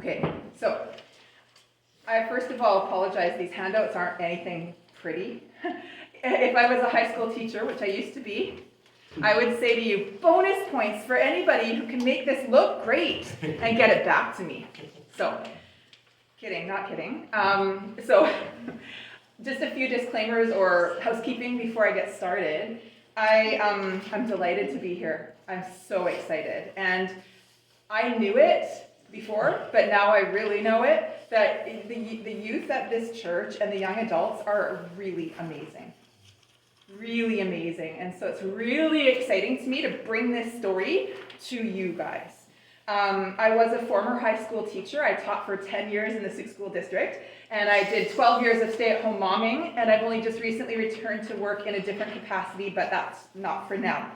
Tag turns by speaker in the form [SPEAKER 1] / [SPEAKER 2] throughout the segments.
[SPEAKER 1] Okay, so I first of all apologize. These handouts aren't anything pretty. If I was a high school teacher, which I used to be, I would say to you, bonus points for anybody who can make this look great and get it back to me. So, kidding, not kidding. So, just a few disclaimers or housekeeping before I get started. I'm delighted to be here. I'm so excited. And I knew it before, but now I really know it, that the youth at this church and the young adults are really amazing. Really amazing. And so it's really exciting to me to bring this story to you guys. I was a former high school teacher. I taught for 10 years in the 6 school district, and I did 12 years of stay-at-home momming, and I've only just recently returned to work in a different capacity, but that's not for now.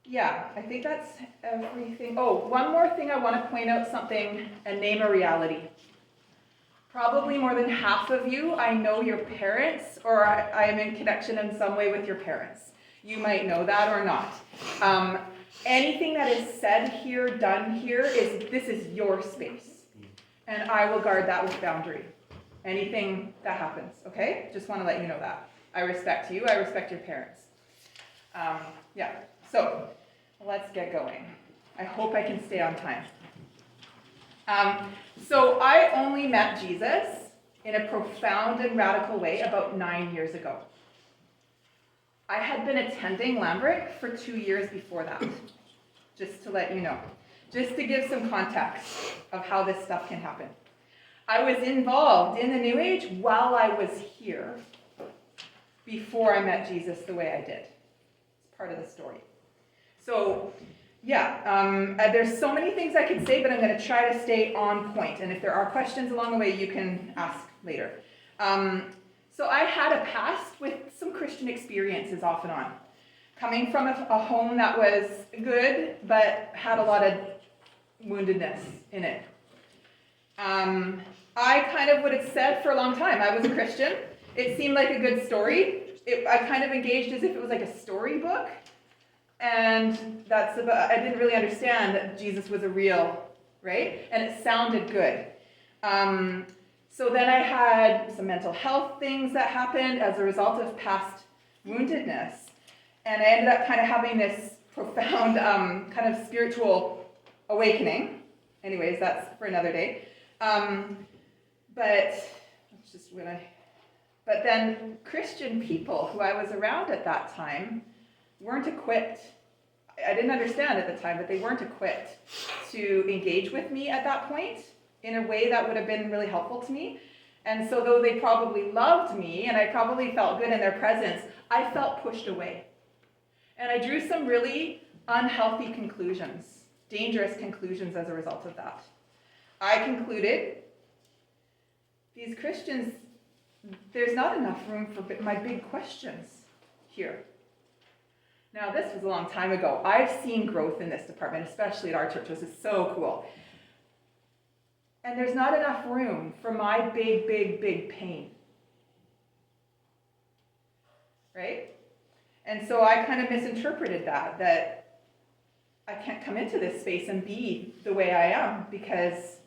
[SPEAKER 1] Yeah, I think that's everything. Oh, one more thing I want to point out something and name a reality. Probably more than half of you, I know your parents, or I am in connection in some way with your parents. You might know that or not. Anything that is said here, done here, this is your space. And I will guard that with boundary. Anything that happens, okay? Just want to let you know that. I respect you, I respect your parents. Yeah, so let's get going. I hope I can stay on time. So I only met Jesus in a profound and radical way about 9 years ago. I had been attending Lambrick for 2 years before that, just to let you know, just to give some context of how this stuff can happen. I was involved in the New Age while I was here, before I met Jesus the way I did. It's part of the story. So, yeah, there's so many things I could say, but I'm going to try to stay on point. And if there are questions along the way, you can ask later. So I had a past with some Christian experiences off and on. Coming from a home that was good, but had a lot of woundedness in it. I kind of would have said for a long time I was a Christian. It seemed like a good story. I kind of engaged as if it was like a storybook. And that's about, I didn't really understand that Jesus was a real, right? And it sounded good. So then I had some mental health things that happened as a result of past woundedness. And I ended up kind of having this profound kind of spiritual awakening. Anyways, that's for another day. But then Christian people who I was around at that time weren't equipped. I didn't understand at the time, but they weren't equipped to engage with me at that point in a way that would have been really helpful to me. And so though they probably loved me and I probably felt good in their presence, I felt pushed away. And I drew some really unhealthy conclusions, dangerous conclusions as a result of that. I concluded, these Christians, there's not enough room for my big questions here. Now, this was a long time ago. I've seen growth in this department, especially at our church. This is so cool. And there's not enough room for my big, big, big pain. Right? And so I kind of misinterpreted that I can't come into this space and be the way I am because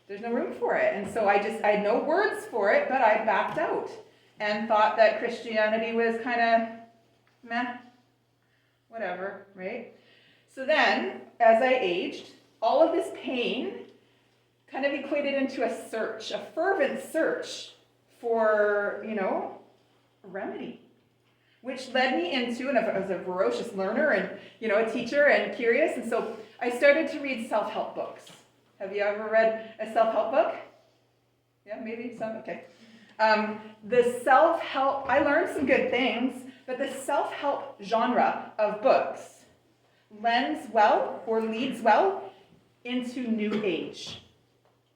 [SPEAKER 1] there's no room for it. And so I had no words for it, but I backed out and thought that Christianity was kind of meh. Whatever, right? So then, as I aged, all of this pain kind of equated into a search, a fervent search for, a remedy, which led me into, and I was a voracious learner and, a teacher and curious, and so I started to read self-help books. Have you ever read a self-help book? Yeah, maybe some, okay. The self-help, I learned some good things, but the self-help genre of books leads well into New Age.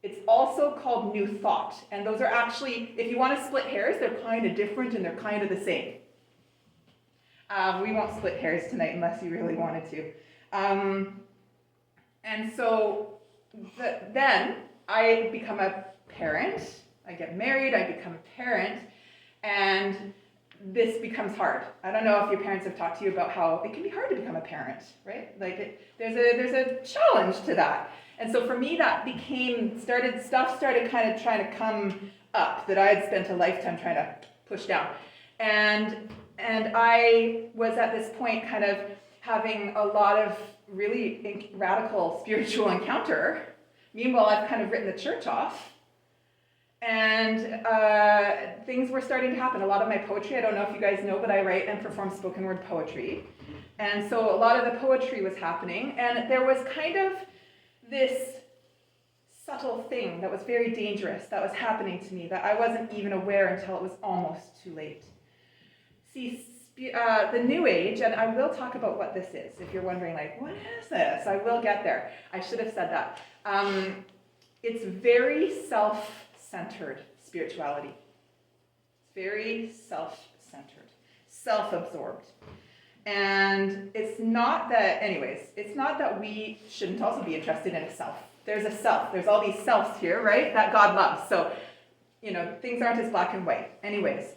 [SPEAKER 1] It's also called New Thought. And those are actually, if you want to split hairs, they're kind of different and they're kind of the same. We won't split hairs tonight unless you really wanted to. And so then I become a parent. I get married, I become a parent, and this becomes hard. I don't know if your parents have talked to you about how it can be hard to become a parent, right? Like there's a challenge to that. And so for me, that started kind of trying to come up that I had spent a lifetime trying to push down. And I was at this point kind of having a lot of really radical spiritual encounter. Meanwhile, I've kind of written the church off. And things were starting to happen. A lot of my poetry, I don't know if you guys know, but I write and perform spoken word poetry. And so a lot of the poetry was happening. And there was kind of this subtle thing that was very dangerous that was happening to me that I wasn't even aware until it was almost too late. See, the New Age, and I will talk about what this is, if you're wondering, like, what is this? I will get there. I should have said that. It's very self-centered spirituality. It's very self-centered, self-absorbed. And it's not that we shouldn't also be interested in a self. There's a self. There's all these selves here, right, that God loves. So, things aren't as black and white. Anyways,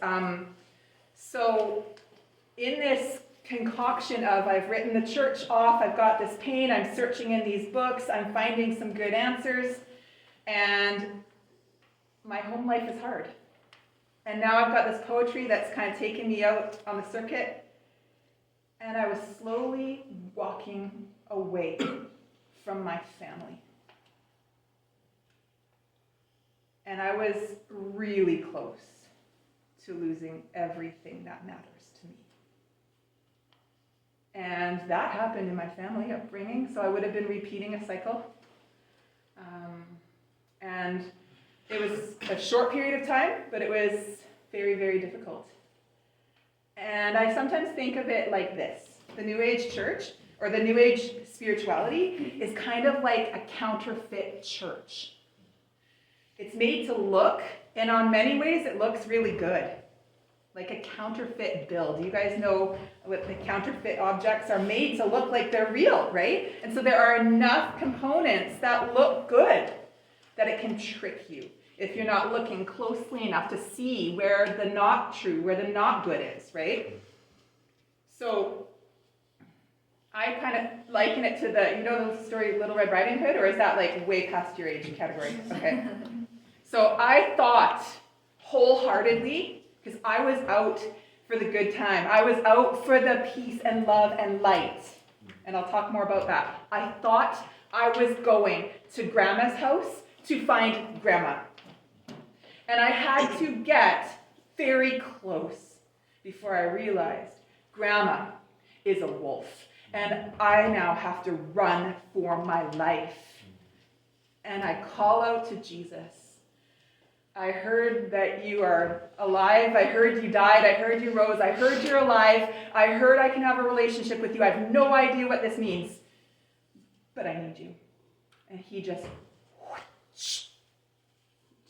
[SPEAKER 1] so in this concoction of I've written the church off, I've got this pain, I'm searching in these books, I'm finding some good answers, and my home life is hard. And now I've got this poetry that's kind of taken me out on the circuit, and I was slowly walking away from my family. And I was really close to losing everything that matters to me. And that happened in my family upbringing, so I would have been repeating a cycle. And it was a short period of time, but it was very, very difficult. And I sometimes think of it like this. The New Age church, or the New Age spirituality, is kind of like a counterfeit church. It's made to look, and on many ways it looks really good. Like a counterfeit bill. Do you guys know what the counterfeit objects are made to look like they're real, right? And so there are enough components that look good that it can trick you if you're not looking closely enough to see where the not true, where the not good is, right? So I kind of liken it to the story Little Red Riding Hood, or is that like way past your age category? Okay. So I thought wholeheartedly, because I was out for the good time. I was out for the peace and love and light. And I'll talk more about that. I thought I was going to Grandma's house to find Grandma. And I had to get very close before I realized Grandma is a wolf. And I now have to run for my life. And I call out to Jesus. I heard that you are alive. I heard you died. I heard you rose. I heard you're alive. I heard I can have a relationship with you. I have no idea what this means, but I need you. And he just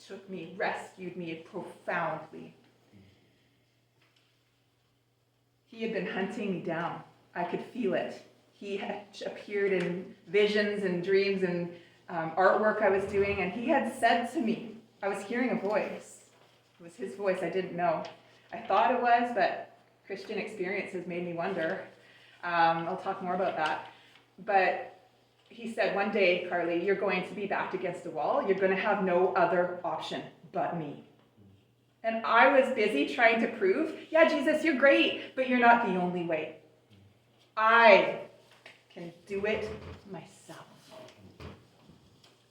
[SPEAKER 1] took me, rescued me profoundly. He had been hunting me down. I could feel it. He had appeared in visions and dreams and artwork I was doing, and he had said to me, I was hearing a voice. It was his voice. I didn't know. I thought it was, but Christian experience has made me wonder. I'll talk more about that. But he said, one day, Carly, you're going to be backed against a wall. You're going to have no other option but me. And I was busy trying to prove, yeah, Jesus, you're great, but you're not the only way. I can do it myself.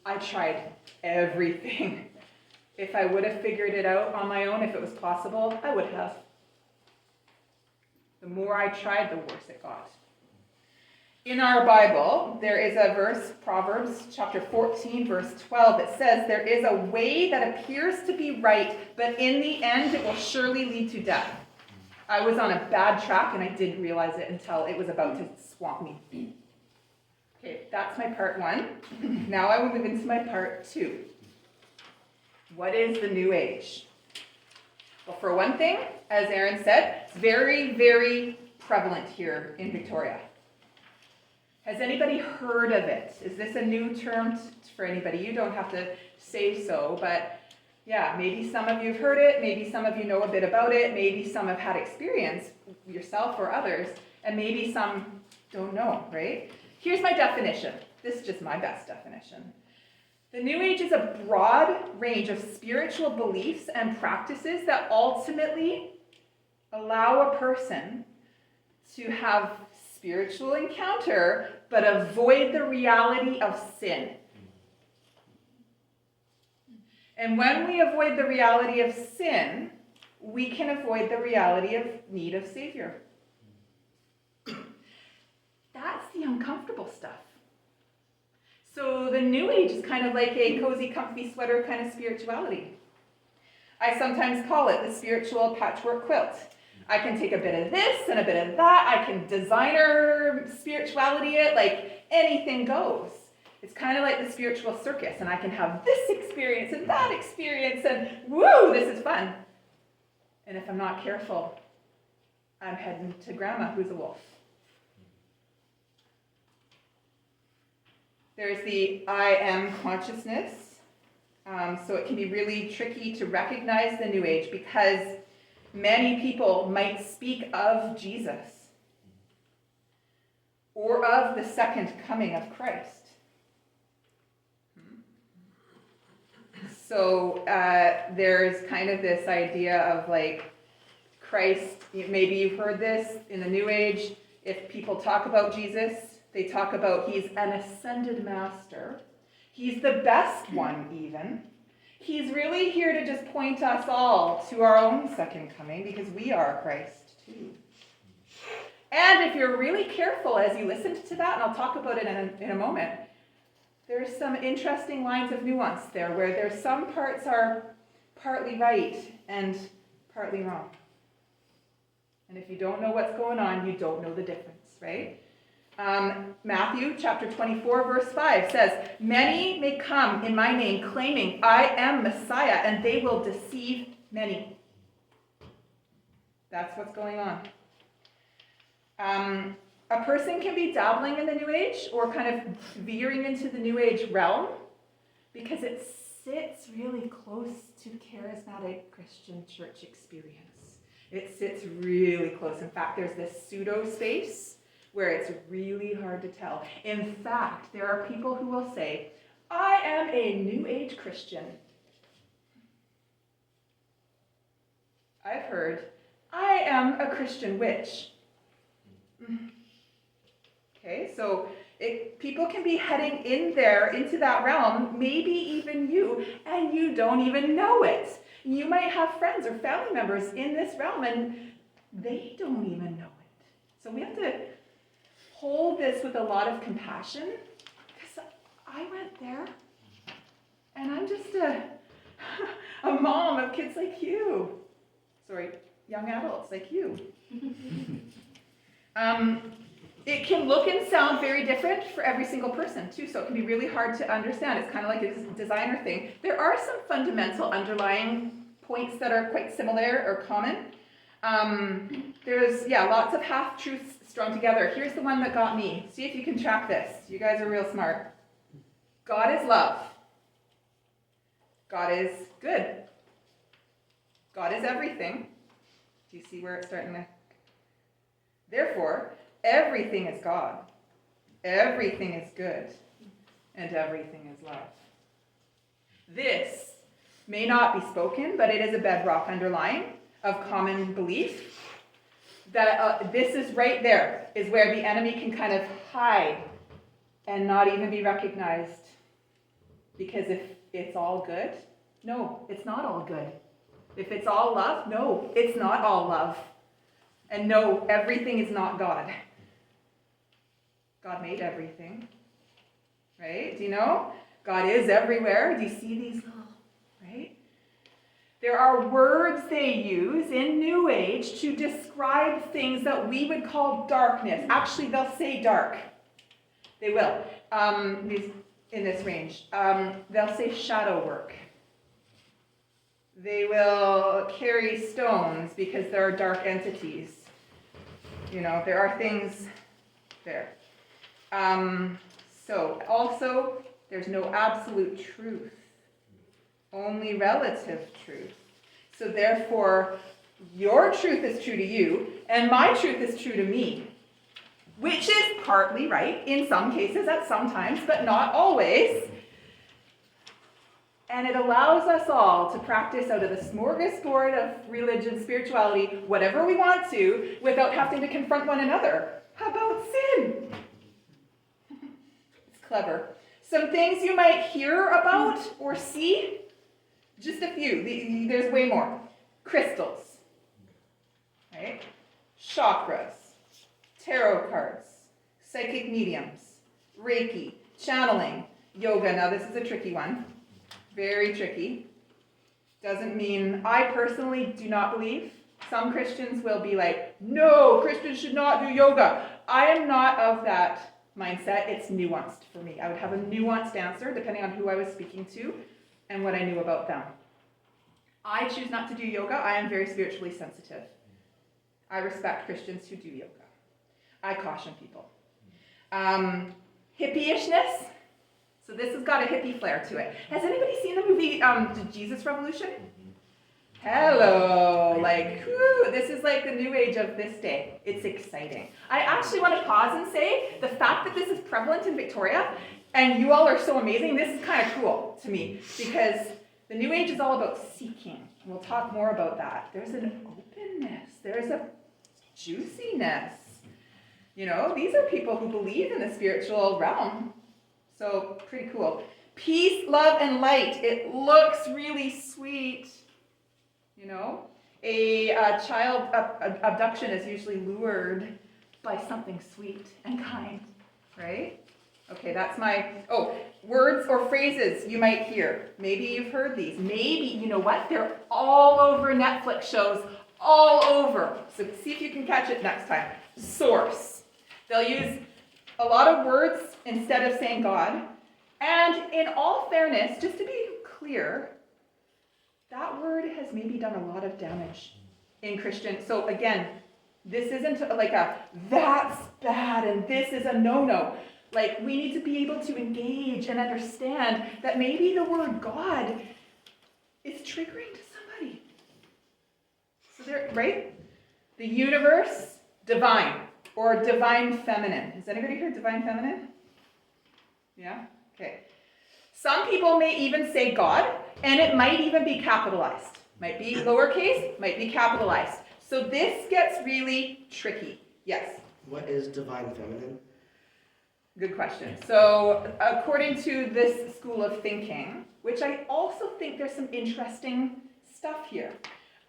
[SPEAKER 1] I tried everything. If I would have figured it out on my own, if it was possible, I would have. The more I tried, the worse it got. In our Bible, there is a verse, Proverbs chapter 14, verse 12, that says, there is a way that appears to be right, but in the end it will surely lead to death. I was on a bad track and I didn't realize it until it was about to swamp me. Okay, that's my part one. Now I will move into my part two. What is the New Age? Well, for one thing, as Aaron said, it's very, very prevalent here in Victoria. Has anybody heard of it? Is this a new term for anybody? You don't have to say so, but Yeah, maybe some of you have heard it, maybe some of you know a bit about it, maybe some have had experience, yourself or others, and maybe some don't know, right? Here's my definition. This is just my best definition. The New Age is a broad range of spiritual beliefs and practices that ultimately allow a person to have spiritual encounter, but avoid the reality of sin. And when we avoid the reality of sin, we can avoid the reality of need of Savior. That's the uncomfortable stuff. So the New Age is kind of like a cozy, comfy sweater kind of spirituality. I sometimes call it the spiritual patchwork quilt. I can take a bit of this and a bit of that. I can designer spirituality it, like anything goes. It's kind of like the spiritual circus, and I can have this experience and that experience, and woo, this is fun. And if I'm not careful, I'm heading to grandma who's a wolf. There's the I am consciousness. So it can be really tricky to recognize the New Age because many people might speak of Jesus or of the second coming of Christ. So there's kind of this idea of like Christ, maybe you've heard this in the New Age, if people talk about Jesus, they talk about he's an ascended master. He's the best one even. He's really here to just point us all to our own second coming because we are Christ too. And if you're really careful as you listen to that, and I'll talk about it in a moment, there's some interesting lines of nuance there where there's some parts are partly right and partly wrong. And if you don't know what's going on, you don't know the difference, right? Matthew chapter 24, verse 5 says, "Many may come in my name claiming I am Messiah, and they will deceive many." That's what's going on. A person can be dabbling in the New Age or kind of veering into the New Age realm because it sits really close to charismatic Christian church experience. It sits really close. In fact, there's this pseudo space where it's really hard to tell. In fact, there are people who will say, I am a New Age Christian. I've heard, I am a Christian witch. Okay, so people can be heading in there, into that realm, maybe even you, and you don't even know it. You might have friends or family members in this realm, and they don't even know it. So we have to hold this with a lot of compassion, because I went there, and I'm just a mom of kids like you. Sorry, young adults like you. It can look and sound very different for every single person, too, so it can be really hard to understand. It's kind of like a designer thing. There are some fundamental underlying points that are quite similar or common. There's, lots of half-truths strung together. Here's the one that got me. See if you can track this. You guys are real smart. God is love. God is good. God is everything. Do you see where it's starting to? Therefore, everything is God. Everything is good. And everything is love. This may not be spoken, but it is a bedrock underlying of common belief that this is right there, is where the enemy can kind of hide and not even be recognized. Because if it's all good, no, it's not all good. If it's all love, no, it's not all love. And no, everything is not God. God made everything, right? Do you know? God is everywhere. Do you see these little, right? There are words they use in New Age to describe things that we would call darkness. Actually, they'll say dark. They will, in this range. They'll say shadow work. They will carry stones because there are dark entities. You know, there are things there. So also, there's no absolute truth. only relative truth. So therefore, your truth is true to you, and my truth is true to me, which is partly right in some cases at some times, but not always. And it allows us all to practice out of the smorgasbord of religion, spirituality, whatever we want to, without having to confront one another. How about sin? It's clever. Some things you might hear about or see, just a few. There's way more. Crystals, right? Chakras, tarot cards, psychic mediums, Reiki, channeling, yoga. Now this is a tricky one. Very tricky. Doesn't mean, I personally do not believe. Some Christians will be like, no, Christians should not do yoga. I am not of that mindset. It's nuanced for me. I would have a nuanced answer depending on who I was speaking to and what I knew about them. I choose not to do yoga. I am very spiritually sensitive. I respect Christians who do yoga. I caution people. Hippie-ishness. So this has got a hippie flair to it. Has anybody seen the movie Jesus Revolution? Hello. Like, whoo, this is like the new age of this day. It's exciting. I actually want to pause and say the fact that this is prevalent in Victoria and you all are so amazing, this is kind of cool to me because the new age is all about seeking. We'll talk more about that. There's an openness. There's a juiciness. You know, these are people who believe in the spiritual realm. So, pretty cool. Peace, love, and light. It looks really sweet. You know? A child abduction is usually lured by something sweet and kind. Right? Okay, that's my... Oh, words or phrases you might hear. Maybe you've heard these. Maybe, you know what? They're all over Netflix shows. All over. So see if you can catch it next time. Source. They'll use a lot of words instead of saying God. And in all fairness, just to be clear, that word has maybe done a lot of damage in Christian. So again, this isn't like a that's bad and this is a no-no. Like we need to be able to engage and understand that maybe the word God is triggering to somebody. So there, right? The universe, divine. Or divine feminine. Has anybody heard divine feminine? Yeah? Okay. Some people may even say God, and it might even be capitalized. Might be lowercase, might be capitalized. So this gets really tricky. Yes?
[SPEAKER 2] What is divine feminine?
[SPEAKER 1] Good question. So according to this school of thinking, which I also think there's some interesting stuff here.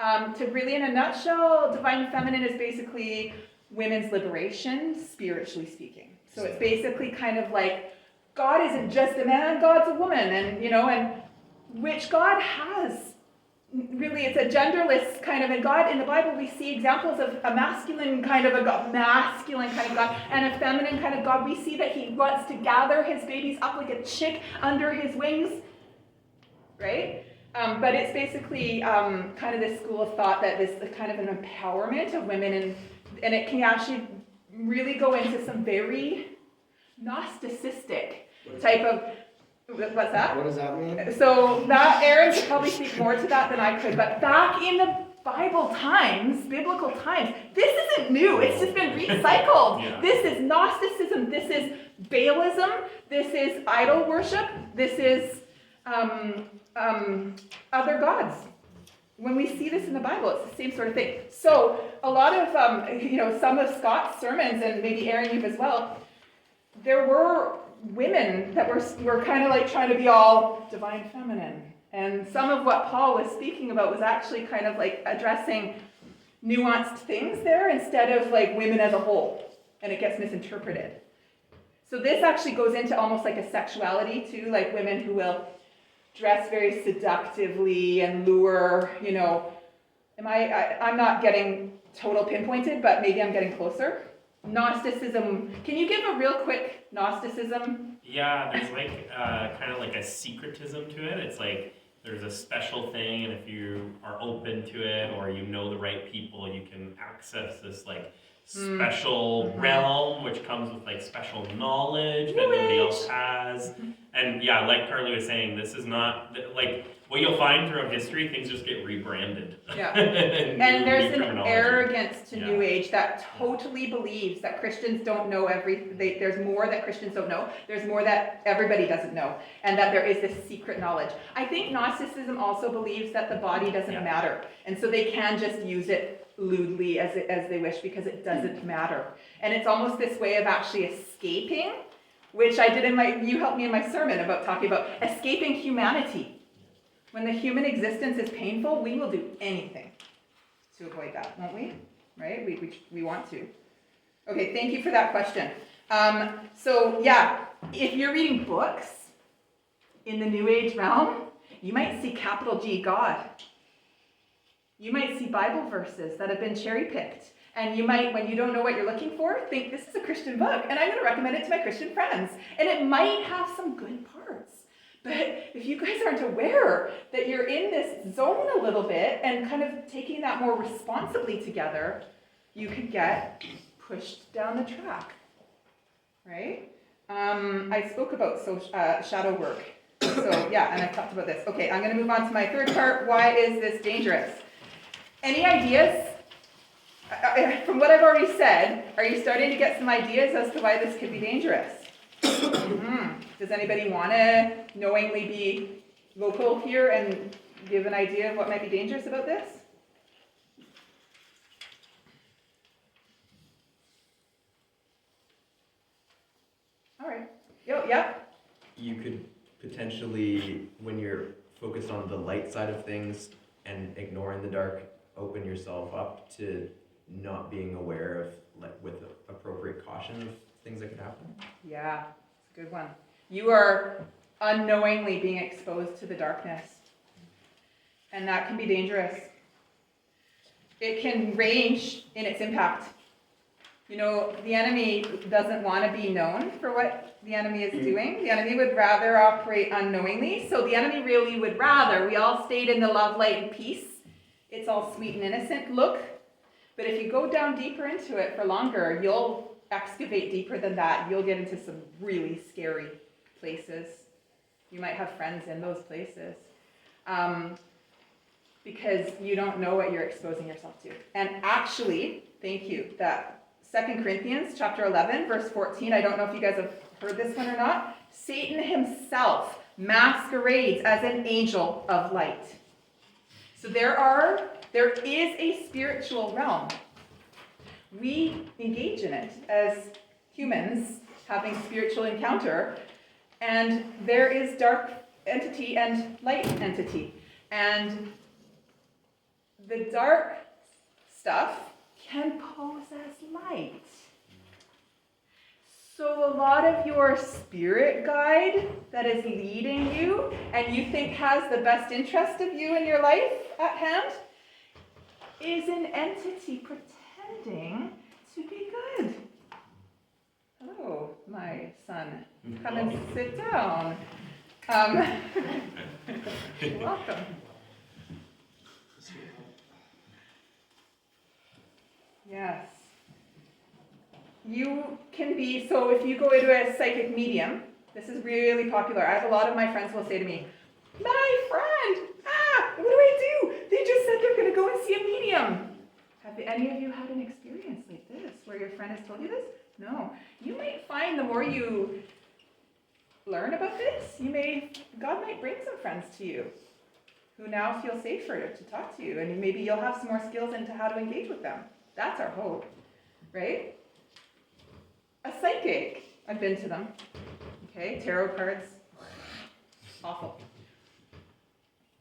[SPEAKER 1] To really, in a nutshell, divine feminine is basically women's liberation, spiritually speaking. So it's basically kind of like, God isn't just a man, God's a woman, and you know, and which God has. Really, it's a genderless kind of a God. In the Bible, we see examples of a masculine kind of a God, masculine kind of God, and a feminine kind of God. We see that he wants to gather his babies up like a chick under his wings, right? But it's basically kind of this school of thought that this is kind of an empowerment of women, and it can actually really go into some very Gnosticistic type of, what's that?
[SPEAKER 2] What does that mean?
[SPEAKER 1] So that, Aaron could probably speak more to that than I could, but back in the Bible times, biblical times, this isn't new, it's just been recycled. Yeah. This is Gnosticism, this is Baalism, this is idol worship, this is other gods. When we see this in the Bible, it's the same sort of thing. So a lot of, some of Scott's sermons, and maybe Aaron, you as well, there were women that were kind of like trying to be all divine feminine. And some of what Paul was speaking about was actually kind of like addressing nuanced things there instead of like women as a whole. And it gets misinterpreted. So this actually goes into almost like a sexuality too, like women who will dress very seductively and lure, you know. I'm not getting total pinpointed, but maybe I'm getting closer. Gnosticism. Can you give a real quick Gnosticism?
[SPEAKER 3] Yeah, there's like kind of like a secretism to it. It's like there's a special thing, and if you are open to it or you know the right people, you can access this like special
[SPEAKER 1] Mhm.
[SPEAKER 3] realm, which comes with like special knowledge that nobody else has. And yeah, like Carly was saying, this is not like what you'll find throughout history. Things just get rebranded.
[SPEAKER 1] Yeah.
[SPEAKER 3] and
[SPEAKER 1] And
[SPEAKER 3] new
[SPEAKER 1] there's an
[SPEAKER 3] terminology.
[SPEAKER 1] arrogance to
[SPEAKER 3] Yeah.
[SPEAKER 1] New Age that totally believes that Christians don't know everything. There's more that Christians don't know. There's more that everybody doesn't know. And that there is this secret knowledge. I think Gnosticism also believes that the body doesn't
[SPEAKER 3] Yeah.
[SPEAKER 1] matter. And so they can just use it lewdly as they wish because it doesn't matter. And it's almost this way of actually escaping, which I did you helped me in my sermon about talking about escaping humanity. When the human existence is painful, we will do anything to avoid that, won't we? Right? We want to. Okay, thank you for that question. So yeah, if you're reading books in the New Age realm, you might see capital G God. You might see Bible verses that have been cherry-picked. And you might, when you don't know what you're looking for, think this is a Christian book, and I'm going to recommend it to my Christian friends. And it might have some good parts. But if you guys aren't aware that you're in this zone a little bit and kind of taking that more responsibly together, you could get pushed down the track, right? I spoke about shadow work. So yeah, and I talked about this. Okay, I'm going to move on to my third part. Why is this dangerous? Any ideas? From what I've already said, are you starting to get some ideas as to why this could be dangerous? Does anybody want to knowingly be vocal here and give an idea of what might be dangerous about this? All right. Yep.
[SPEAKER 4] You could potentially, when you're focused on the light side of things and ignoring the dark, open yourself up to not being aware of, like, with appropriate caution of things that could happen.
[SPEAKER 1] Yeah, it's a good one. You are unknowingly being exposed to the darkness. And that can be dangerous. It can range in its impact. You know, the enemy doesn't want to be known for what the enemy is doing. The enemy would rather operate unknowingly. So the enemy really would rather we all stayed in the love, light, and peace. It's all sweet and innocent look. But if you go down deeper into it for longer, you'll excavate deeper than that. You'll get into some really scary places. You might have friends in those places. Because you don't know what you're exposing yourself to. And actually, thank you, that 2 Corinthians chapter 11, verse 14, I don't know if you guys have heard this one or not. Satan himself masquerades as an angel of light. So there is a spiritual realm. We engage in it as humans having spiritual encounter, and there is dark entity and light entity. And the dark stuff can pose as light. So a lot of your spirit guide that is leading you and you think has the best interest of you in your life at hand is an entity pretending to be good. Hello, my son. Come and sit down. You're welcome. Yes. You can be, so if you go into a psychic medium, this is really popular. I have a lot of my friends will say to me, my friend, what do I do? They just said they're going to go and see a medium. Have any of you had an experience like this where your friend has told you this? No. You might find the more you learn about this, God might bring some friends to you who now feel safer to talk to you, and maybe you'll have some more skills into how to engage with them. That's our hope, right? A psychic, I've been to them, okay, tarot cards, awful.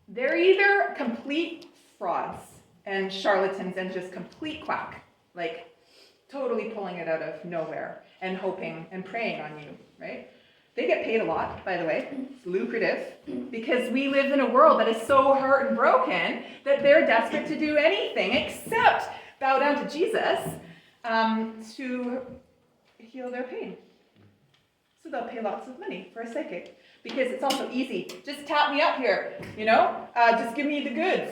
[SPEAKER 1] They're either complete frauds and charlatans and just complete quack, like totally pulling it out of nowhere and hoping and preying on you, right? They get paid a lot, by the way. It's lucrative because we live in a world that is so hurt and broken that they're desperate to do anything except bow down to Jesus to heal their pain. So they'll pay lots of money for a psychic because it's also easy. Just tap me up here, just give me the goods.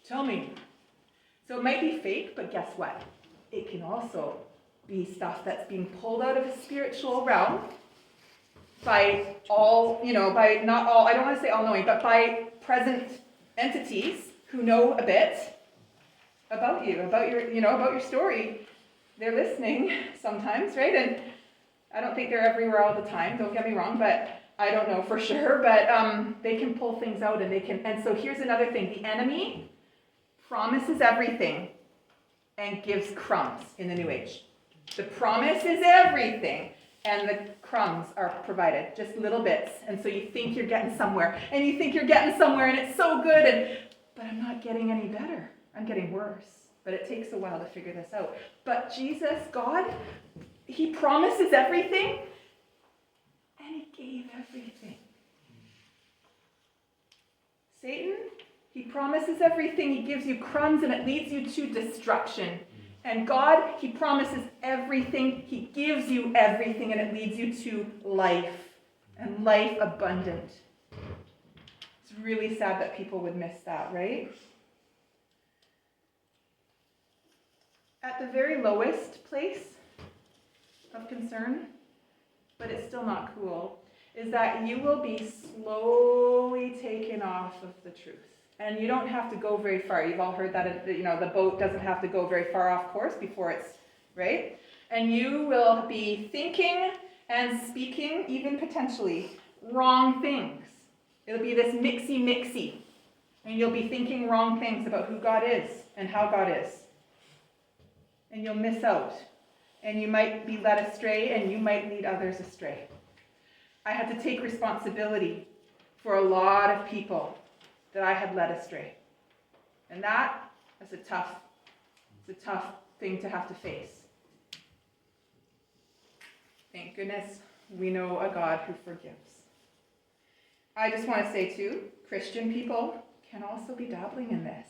[SPEAKER 1] Tell me. So it might be fake, but guess what? it can also be stuff that's being pulled out of a spiritual realm by all, by not all, I don't want to say all knowing, but by present entities who know a bit about you, about your story. They're listening sometimes, right? And I don't think they're everywhere all the time, don't get me wrong, but I don't know for sure, but they can pull things out and so here's another thing. The enemy promises everything and gives crumbs in the New Age. The promise is everything, and the crumbs are provided, just little bits. And so you think you're getting somewhere, and it's so good, but I'm not getting any better. I'm getting worse. But it takes a while to figure this out. But Jesus, God, he promises everything, and he gave everything. Satan, he promises everything, he gives you crumbs, and it leads you to destruction. And God, he promises everything, he gives you everything, and it leads you to life, and life abundant. It's really sad that people would miss that, right? At the very lowest place of concern, but it's still not cool, is that you will be slowly taken off of the truth. And you don't have to go very far. You've all heard that, the boat doesn't have to go very far off course before it's, right? And you will be thinking and speaking, even potentially, wrong things. It'll be this mixy. And you'll be thinking wrong things about who God is and how God is. And you'll miss out. And you might be led astray, and you might lead others astray. I had to take responsibility for a lot of people that I had led astray. And that is a tough thing to have to face. Thank goodness we know a God who forgives. I just want to say too, Christian people can also be dabbling in this.